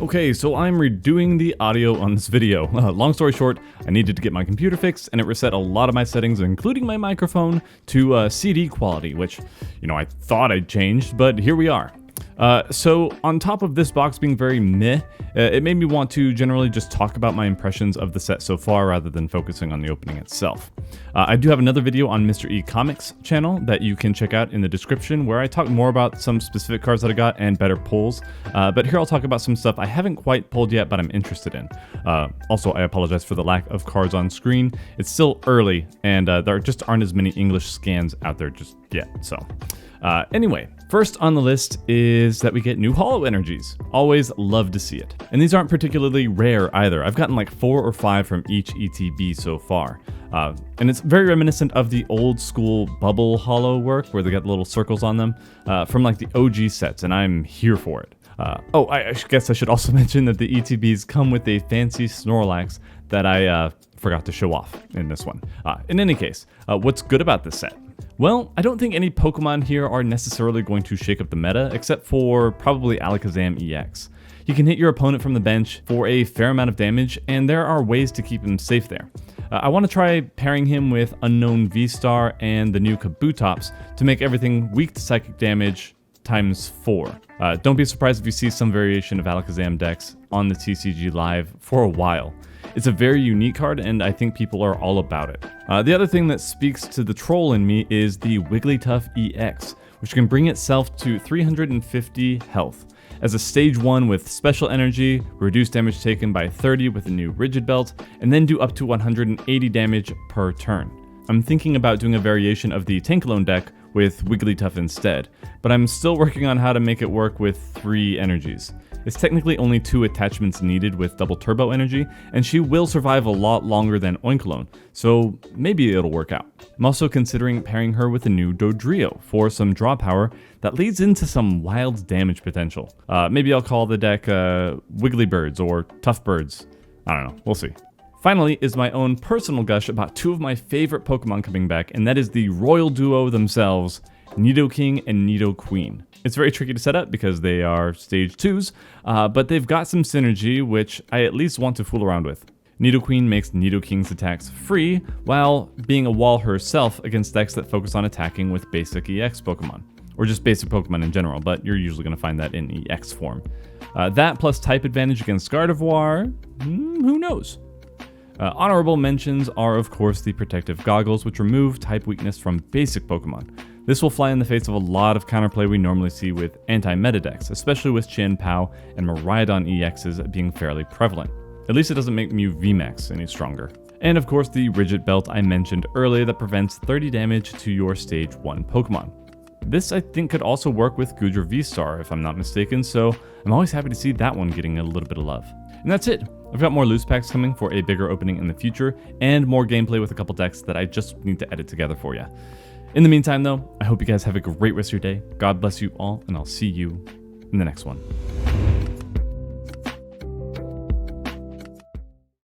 Okay, so I'm redoing the audio on this video. Long story short, I needed to get my computer fixed and it reset a lot of my settings, including my microphone, to CD quality, which, I thought I'd changed, but here we are. So on top of this box being very meh, it made me want to generally just talk about my impressions of the set so far rather than focusing on the opening itself. I do have another video on Mr. E Comics channel that you can check out in the description where I talk more about some specific cards that I got and better pulls, but here I'll talk about some stuff I haven't quite pulled yet but I'm interested in. Also, I apologize for the lack of cards on screen. It's still early and there just aren't as many English scans out there just yet, so. Anyway, first on the list is that we get new holo energies. Always love to see it. And these aren't particularly rare either. I've gotten like 4 or 5 from each ETB so far. And it's very reminiscent of the old school bubble holo work where they got little circles on them from like the OG sets, and I'm here for it. I guess I should also mention that the ETBs come with a fancy Snorlax that I forgot to show off in this one. In any case, what's good about this set? Well, I don't think any Pokemon here are necessarily going to shake up the meta, except for probably Alakazam EX. You can hit your opponent from the bench for a fair amount of damage, and there are ways to keep him safe there. I want to try pairing him with Unknown V-Star and the new Kabutops to make everything weak to psychic damage times 4. Don't be surprised if you see some variation of Alakazam decks on the TCG Live for a while. It's a very unique card, and I think people are all about it. The other thing that speaks to the troll in me is the Wigglytuff EX, which can bring itself to 350 health. As a stage 1 with special energy, reduce damage taken by 30 with a new rigid belt, and then do up to 180 damage per turn. I'm thinking about doing a variation of the Tankalone deck with Wigglytuff instead, but I'm still working on how to make it work with 3 energies. It's technically only 2 attachments needed with double turbo energy, and she will survive a lot longer than Oinkologne, so maybe it'll work out. I'm also considering pairing her with a new Dodrio for some draw power that leads into some wild damage potential. Maybe I'll call the deck Wigglybirds or Tough Birds. I don't know, we'll see. Finally is my own personal gush about 2 of my favorite Pokemon coming back, and that is the royal duo themselves, Nidoking and Nidoqueen. It's very tricky to set up because they are stage 2s, but they've got some synergy which I at least want to fool around with. Nidoqueen makes Nidoking's attacks free, while being a wall herself against decks that focus on attacking with basic EX Pokemon. Or just basic Pokemon in general, but you're usually going to find that in EX form. That plus type advantage against Gardevoir, who knows? Honorable mentions are of course the Protective Goggles, which remove type weakness from basic Pokemon. This will fly in the face of a lot of counterplay we normally see with anti-meta decks, especially with Chien-Pao and Miraidon EXs being fairly prevalent. At least it doesn't make Mew VMAX any stronger. And of course the Rigid Belt I mentioned earlier that prevents 30 damage to your stage 1 Pokemon. This I think could also work with Goodra V-Star if I'm not mistaken, so I'm always happy to see that one getting a little bit of love. And that's it. I've got more loose packs coming for a bigger opening in the future, and more gameplay with a couple decks that I just need to edit together for you. In the meantime though, I hope you guys have a great rest of your day. God bless you all, and I'll see you in the next one.